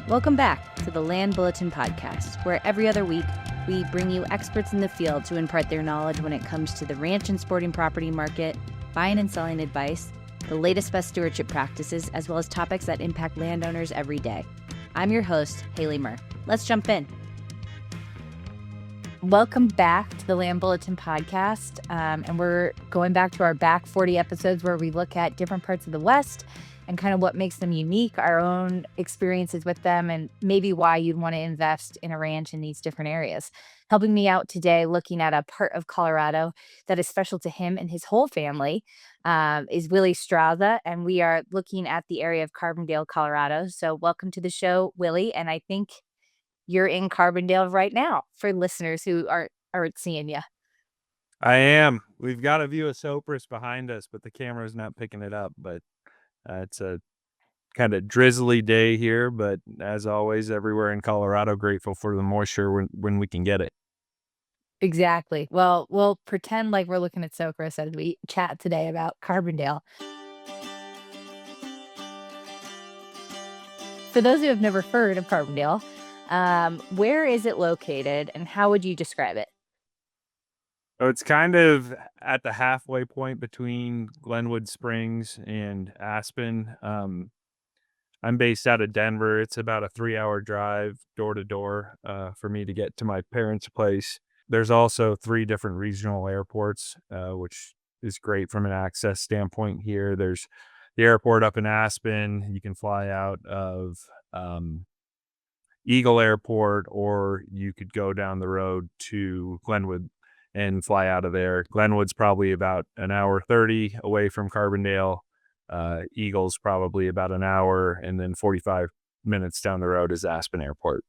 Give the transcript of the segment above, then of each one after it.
Welcome back to the Land Bulletin Podcast, where every other week we bring you experts in the field to impart their knowledge when it comes to the ranch and sporting property market, buying and selling advice, the latest best stewardship practices, as well as topics that impact landowners every day. I'm your host, Haley Murr. Let's jump in. Welcome back to the Land Bulletin Podcast, and we're going back to our back 40 episodes where we look at different parts of the West and kind of what makes them unique, our own experiences with them, and maybe why you'd want to invest in a ranch in these different areas. Helping me out today, looking at a part of Colorado that is special to him and his whole family, is Willy Strazza, and we are looking at the area of Carbondale, Colorado. So welcome to the show, Willie, and I think you're in Carbondale right now for listeners who aren't seeing you. I am. We've got a view of Cypress behind us, but the camera's not picking it up. But it's a kind of drizzly day here. But as always, everywhere in Colorado, grateful for the moisture when we can get it. Exactly. Well, we'll pretend like we're looking at Cypress as we chat today about Carbondale. For those who have never heard of Carbondale, where is it located and how would you describe it? So it's kind of at the halfway point between Glenwood Springs and Aspen. I'm based out of Denver. It's about a 3-hour drive door to door for me to get to my parents' place. There's also 3 different regional airports, which is great from an access standpoint here. There's the airport up in Aspen. You can fly out of Eagle Airport, or you could go down the road to Glenwood and fly out of there. Glenwood's probably about an hour 30 away from Carbondale. Eagle's probably about an hour, and then 45 minutes down the road is Aspen Airport.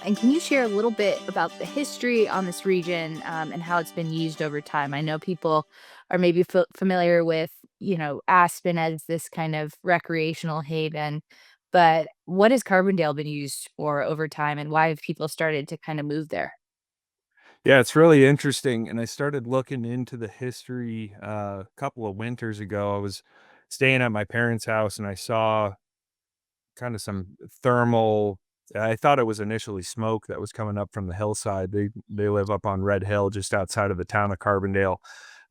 And can you share a little bit about the history on this region and how it's been used over time? I know people are maybe familiar with, Aspen as this kind of recreational haven, but what has Carbondale been used for over time and why have people started to kind of move there? Yeah, it's really interesting, and I started looking into the history a couple of winters ago. I was staying at my parents' house, and I saw kind of some thermal. I thought it was initially smoke that was coming up from the hillside. They live up on Red Hill, just outside of the town of Carbondale,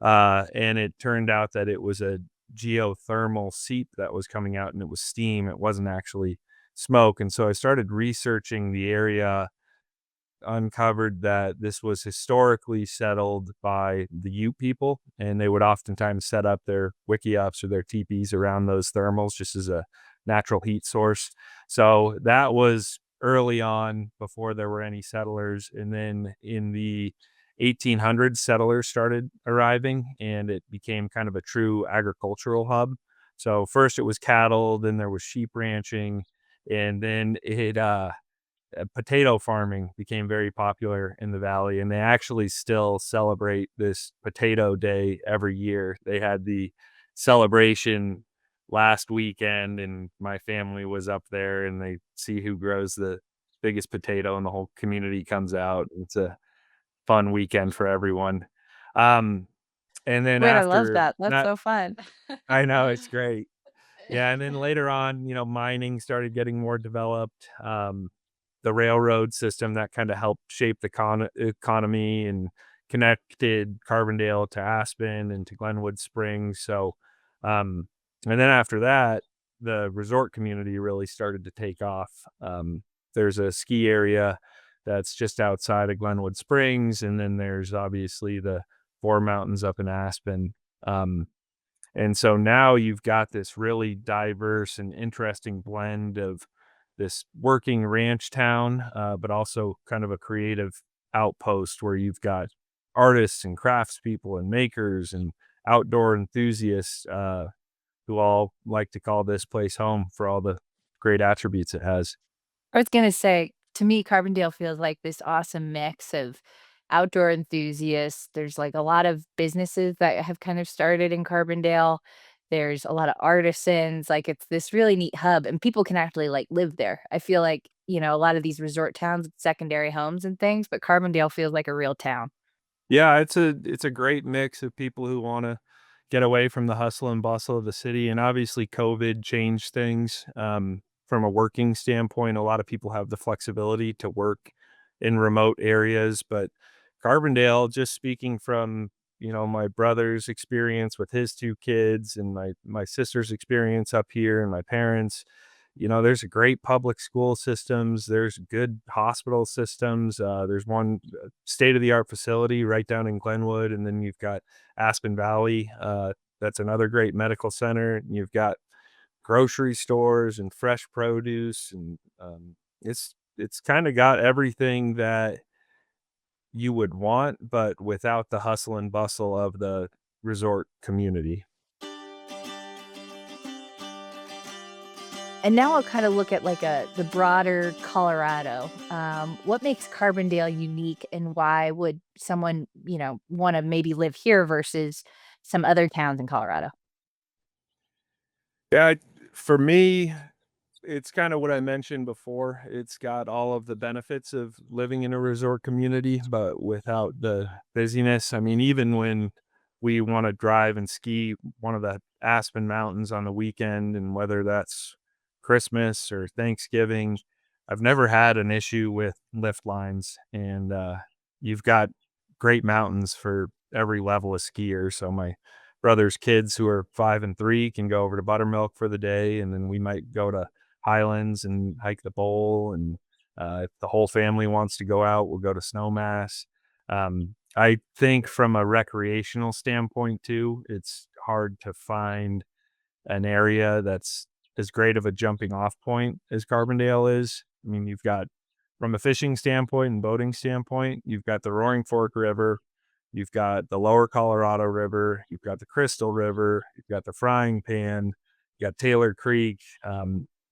and it turned out that it was a geothermal seep that was coming out, and it was steam. It wasn't actually smoke, and so I started researching the area, uncovered that this was historically settled by the Ute people, and they would oftentimes set up their wickiups or their teepees around those thermals just as a natural heat source. So that was early on before there were any settlers. And then in the 1800s, settlers started arriving, and it became kind of a true agricultural hub. So first it was cattle, then there was sheep ranching, and then potato farming became very popular in the valley, and they actually still celebrate this potato day every year. They had the celebration last weekend, and my family was up there, and they see who grows the biggest potato, and the whole community comes out. It's a fun weekend for everyone. Um, and then Wait, I love after that. That's that, so fun. I know it's great. Yeah, and then later on, mining started getting more developed. The railroad system that kind of helped shape the economy and connected Carbondale to Aspen and to Glenwood Springs. So, and then after that, the resort community really started to take off. There's a ski area that's just outside of Glenwood Springs, and then there's obviously the Four Mountains up in Aspen. And so now you've got this really diverse and interesting blend of this working ranch town, but also kind of a creative outpost where you've got artists and craftspeople and makers and outdoor enthusiasts who all like to call this place home for all the great attributes it has. I was gonna say, to me, Carbondale feels like this awesome mix of outdoor enthusiasts. There's like a lot of businesses that have kind of started in Carbondale. There's a lot of artisans. Like it's this really neat hub, and people can actually like live there. I feel like, a lot of these resort towns with secondary homes and things, but Carbondale feels like a real town. Yeah, it's a great mix of people who want to get away from the hustle and bustle of the city. And obviously, COVID changed things. From a working standpoint, a lot of people have the flexibility to work in remote areas, but Carbondale, just speaking from my brother's experience with his two kids and my sister's experience up here and my parents, there's a great public school systems. There's good hospital systems. There's one state of the art facility right down in Glenwood, and then you've got Aspen Valley. That's another great medical center. You've got grocery stores and fresh produce, and it's kind of got everything that you would want, but without the hustle and bustle of the resort community. And now I'll kind of look at like the broader Colorado. What makes Carbondale unique, and why would someone, want to maybe live here versus some other towns in Colorado? Yeah, for me, it's kind of what I mentioned before. It's got all of the benefits of living in a resort community, but without the busyness. I mean, even when we want to drive and ski one of the Aspen Mountains on the weekend, and whether that's Christmas or Thanksgiving, I've never had an issue with lift lines. And you've got great mountains for every level of skier. So my brother's kids who are 5 and 3 can go over to Buttermilk for the day, and then we might go to Highlands and hike the bowl. And if the whole family wants to go out, we'll go to Snowmass. I think from a recreational standpoint too, it's hard to find an area that's as great of a jumping off point as Carbondale is. I mean, you've got, from a fishing standpoint and boating standpoint, you've got the Roaring Fork River, you've got the Lower Colorado River, you've got the Crystal River, you've got the Frying Pan, you got Taylor Creek,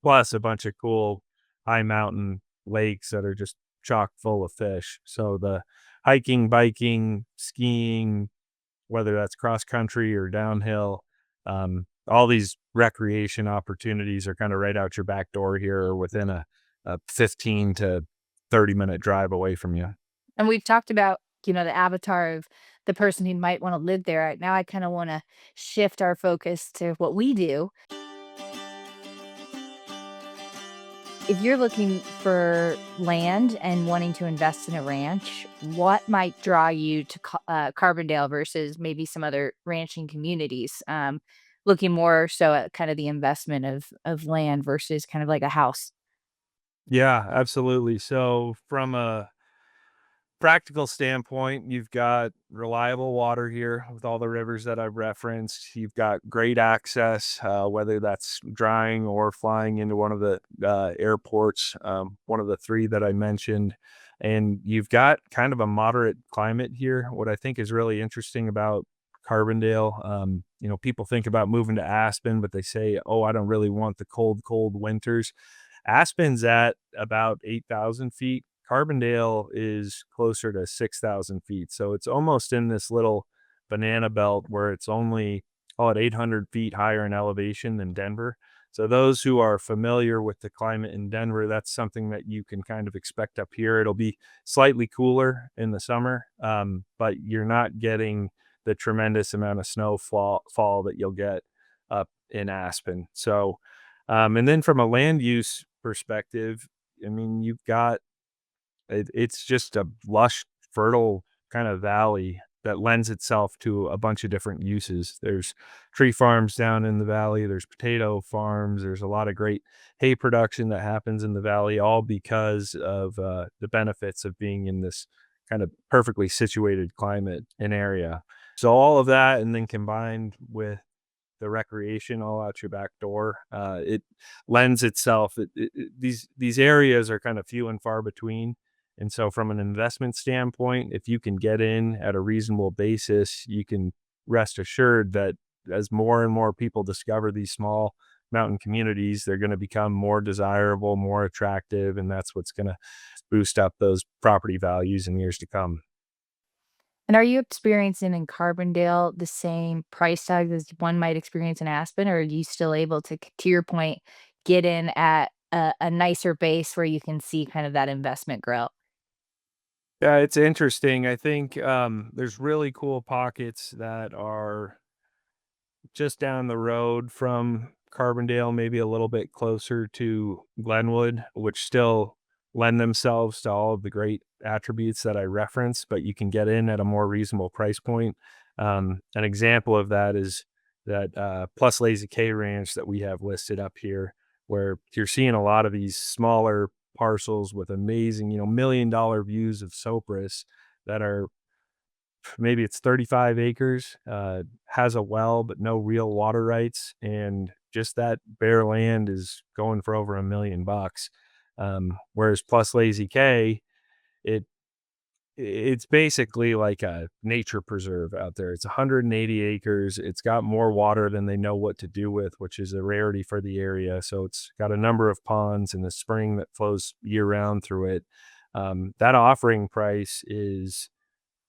plus a bunch of cool high mountain lakes that are just chock full of fish. So the hiking, biking, skiing, whether that's cross country or downhill, all these recreation opportunities are kind of right out your back door here, or within a 15 to 30-minute drive away from you. And we've talked about, the avatar of the person who might want to live there. Now I kind of want to shift our focus to what we do. If you're looking for land and wanting to invest in a ranch, what might draw you to Carbondale versus maybe some other ranching communities? Looking more so at kind of the investment of land versus kind of like a house. Yeah, absolutely. So from a practical standpoint, you've got reliable water here with all the rivers that I've referenced. You've got great access, whether that's drying or flying into one of the airports, one of the three that I mentioned. And you've got kind of a moderate climate here. What I think is really interesting about Carbondale, people think about moving to Aspen, but they say, oh, I don't really want the cold, cold winters. Aspen's at about 8,000 feet. Carbondale is closer to 6,000 feet. So it's almost in this little banana belt where it's only, call it 800 feet higher in elevation than Denver. So those who are familiar with the climate in Denver, that's something that you can kind of expect up here. It'll be slightly cooler in the summer, but you're not getting the tremendous amount of fall that you'll get up in Aspen. So, and then from a land use perspective, I mean, you've got it's just a lush, fertile kind of valley that lends itself to a bunch of different uses. There's tree farms down in the valley, there's potato farms, there's a lot of great hay production that happens in the valley, all because of the benefits of being in this kind of perfectly situated climate and area. So all of that, and then combined with the recreation all out your back door, it lends itself. These areas are kind of few and far between, and so from an investment standpoint, if you can get in at a reasonable basis, you can rest assured that as more and more people discover these small mountain communities, they're going to become more desirable, more attractive, and that's what's going to boost up those property values in years to come. And are you experiencing in Carbondale the same price tags as one might experience in Aspen, or are you still able to your point, get in at a nicer base where you can see kind of that investment grow? Yeah, it's interesting. I think there's really cool pockets that are just down the road from Carbondale, maybe a little bit closer to Glenwood, which still lend themselves to all of the great attributes that I referenced, but you can get in at a more reasonable price point. An example of that is that Plus Lazy K Ranch that we have listed up here, where you're seeing a lot of these smaller parcels with amazing, $1 million views of Sopris that are maybe it's 35 acres, has a well, but no real water rights. And just that bare land is going for over $1 million. Whereas Plus Lazy K, it it's basically like a nature preserve out there. It's 180 acres. It's got more water than they know what to do with, which is a rarity for the area. So it's got a number of ponds and a spring that flows year round through it. That offering price is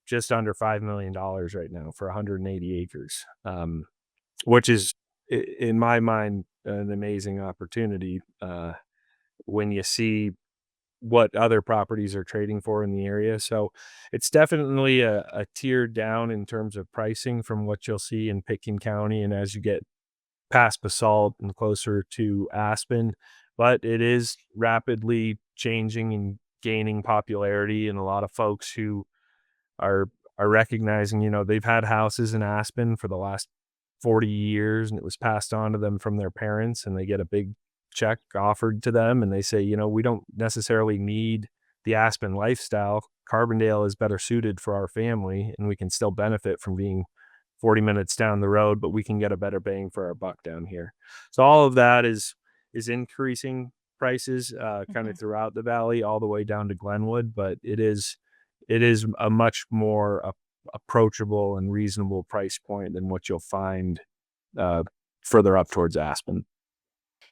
just under $5 million right now for 180 acres, which is, in my mind, an amazing opportunity when you see what other properties are trading for in the area. So it's definitely a tier down in terms of pricing from what you'll see in Pitkin County. And as you get past Basalt and closer to Aspen, but it is rapidly changing and gaining popularity. And a lot of folks who are are recognizing, they've had houses in Aspen for the last 40 years and it was passed on to them from their parents and they get a big check offered to them and they say, we don't necessarily need the Aspen lifestyle. Carbondale is better suited for our family and we can still benefit from being 40 minutes down the road, but we can get a better bang for our buck down here. So all of that is increasing prices kind of Mhm. throughout the valley all the way down to Glenwood, but it is a much more approachable and reasonable price point than what you'll find uh, further up towards Aspen.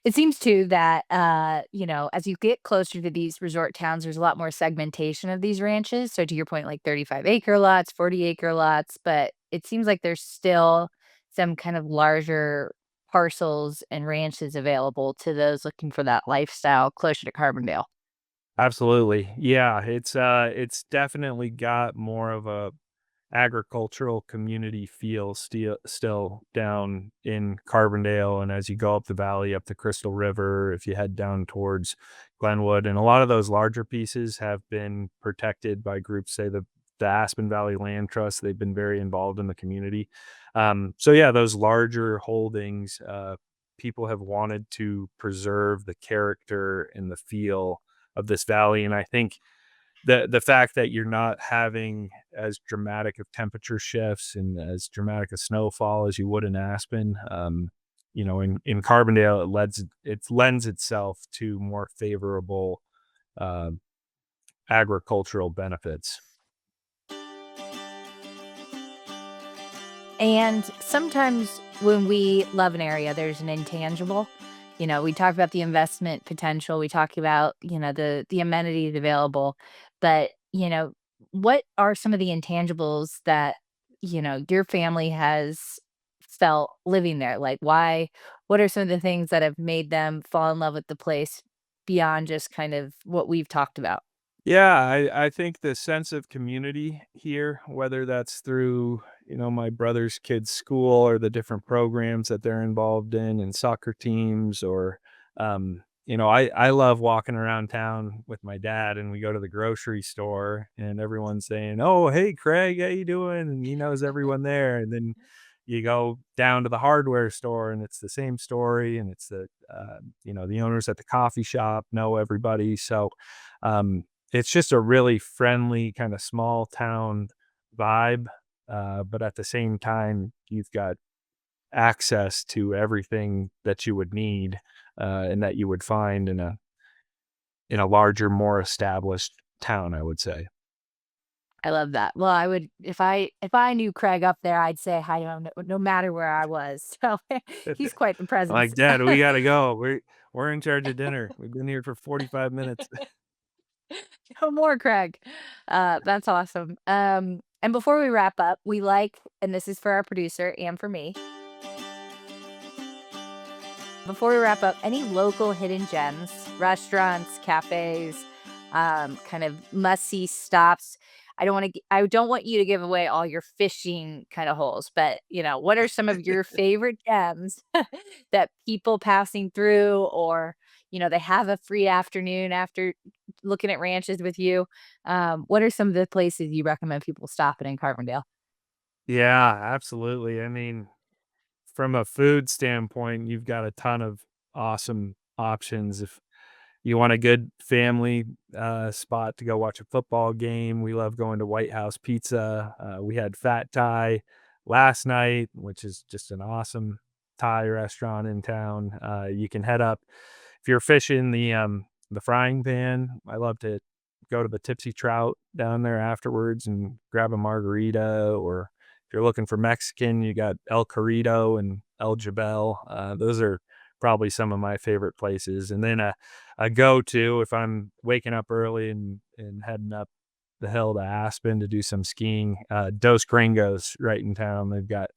It seems too that, as you get closer to these resort towns, there's a lot more segmentation of these ranches. So to your point, like 35-acre lots, 40-acre lots, but it seems like there's still some kind of larger parcels and ranches available to those looking for that lifestyle closer to Carbondale. Absolutely. Yeah, it's definitely got more of a agricultural community feel still down in Carbondale, and as you go up the valley, up the Crystal River, if you head down towards Glenwood, and a lot of those larger pieces have been protected by groups, say the Aspen Valley Land Trust. They've been very involved in the community. So yeah, those larger holdings, people have wanted to preserve the character and the feel of this valley, and I think the fact that you're not having as dramatic of temperature shifts and as dramatic a snowfall as you would in Aspen, in Carbondale, it lends itself to more favorable uh, agricultural benefits. And sometimes when we love an area, there's an intangible. We talk about the investment potential, we talk about, the amenities available, but, what are some of the intangibles that, your family has felt living there? Like what are some of the things that have made them fall in love with the place beyond just kind of what we've talked about? Yeah, I think the sense of community here, whether that's through, my brother's kids' school or the different programs that they're involved in and soccer teams or I love walking around town with my dad and we go to the grocery store and everyone's saying, "Oh, hey Craig, how you doing?" And he knows everyone there. And then you go down to the hardware store and it's the same story and it's the owners at the coffee shop know everybody. So um it's just a really friendly kind of small town vibe, but at the same time, you've got access to everything that you would need, and that you would find in a larger, more established town, I would say. I love that. Well, I would if I knew Craig up there, I'd say hi to him no matter where I was. So he's quite the I'm presence. like, "Dad, we gotta go. We're in charge of dinner. We've been here for 45 minutes." No more Craig. That's awesome. And before we wrap up, and this is for our producer and for me, before we wrap up, any local hidden gems, restaurants, cafes, kind of must see stops. I don't want you to give away all your fishing kind of holes, but what are some of your favorite gems that people passing through, or they have a free afternoon after looking at ranches with you? What are some of the places you recommend people stopping in Carbondale? Yeah, absolutely. I mean, from a food standpoint, you've got a ton of awesome options. If you want a good family spot to go watch a football game, we love going to White House Pizza. We had Fat Thai last night, which is just an awesome Thai restaurant in town. You can head up if you're fishing the frying pan. I love to go to the Tipsy Trout down there afterwards and grab a margarita. Or if you're looking for Mexican, you got El Corrido and El Jabel. Those are probably some of my favorite places. And then a go-to if I'm waking up early and heading up the hill to Aspen to do some skiing, Dos Gringos right in town. They've got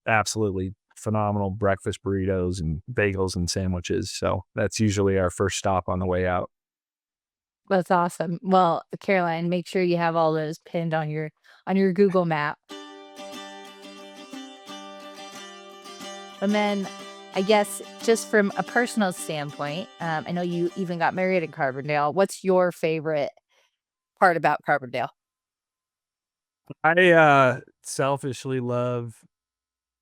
absolutely phenomenal breakfast burritos and bagels and sandwiches. So that's usually our first stop on the way out. That's awesome. Well, Caroline, make sure you have all those pinned on your Google map. And then I guess just from a personal standpoint, I know you even got married in Carbondale. What's your favorite part about Carbondale? I selfishly love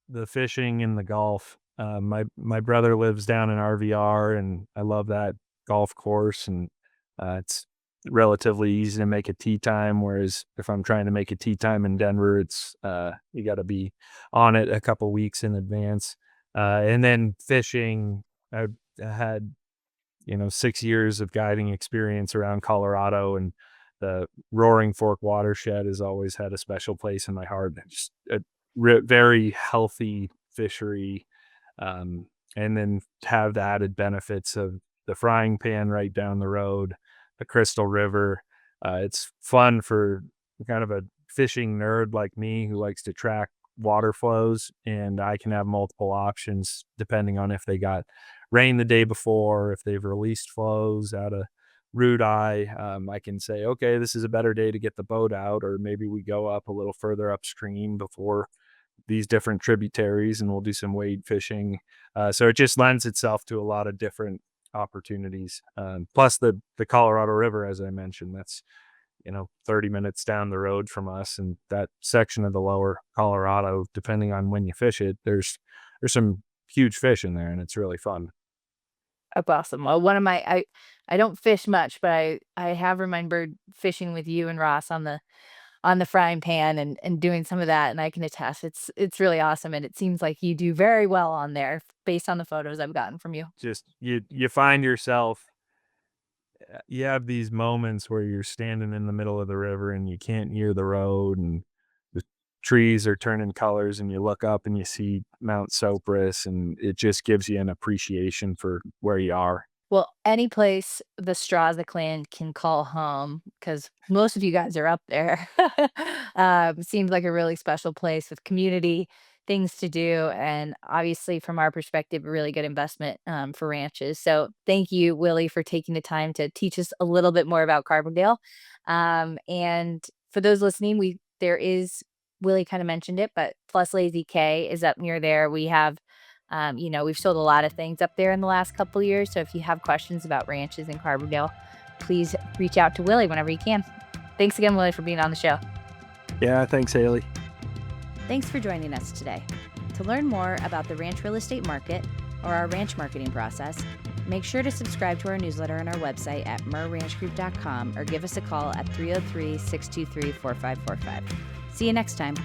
the fishing and the golf. My brother lives down in RVR, and I love that golf course. And it's relatively easy to make a tee time. Whereas if I'm trying to make a tee time in Denver, it's you got to be on it a couple weeks in advance. And then fishing, I had 6 years of guiding experience around Colorado, and the Roaring Fork watershed has always had a special place in my heart. Just a very healthy fishery, and then have the added benefits of the frying pan right down the road, the Crystal River. It's fun for kind of a fishing nerd like me who likes to track water flows, and I can have multiple options depending on if they got rain the day before, if they've released flows out of Root Eye. I can say, okay, this is a better day to get the boat out, or maybe we go up a little further upstream before these different tributaries and we'll do some wade fishing. So it just lends itself to a lot of different opportunities. Plus the Colorado River, as I mentioned, that's 30 minutes down the road from us, and that section of the lower Colorado, depending on when you fish it, there's some huge fish in there, and it's really fun. That's awesome. Well, one of my I don't fish much, but I have remembered fishing with you and Ross on the frying pan and doing some of that, and I can attest it's really awesome, and it seems like you do very well on there based on the photos I've gotten from you. Just you find yourself, you have these moments where you're standing in the middle of the river and you can't hear the road, and the trees are turning colors, and you look up and you see Mount Sopris, and it just gives you an appreciation for where you are. Well, any place the Strazza clan can call home, because most of you guys are up there. Seems like a really special place with community, things to do, and obviously, from our perspective, a really good investment for ranches. So, thank you, Willie, for taking the time to teach us a little bit more about Carbondale. And for those listening, we there is Willie kind of mentioned it, but Plus Lazy K is up near there. We have we've sold a lot of things up there in the last couple years. So if you have questions about ranches in Carbondale, please reach out to Willie whenever you can. Thanks again, Willie, for being on the show. Yeah, thanks, Haley. Thanks for joining us today. To learn more about the ranch real estate market or our ranch marketing process, make sure to subscribe to our newsletter on our website at merranchgroup.com or give us a call at 303-623-4545. See you next time.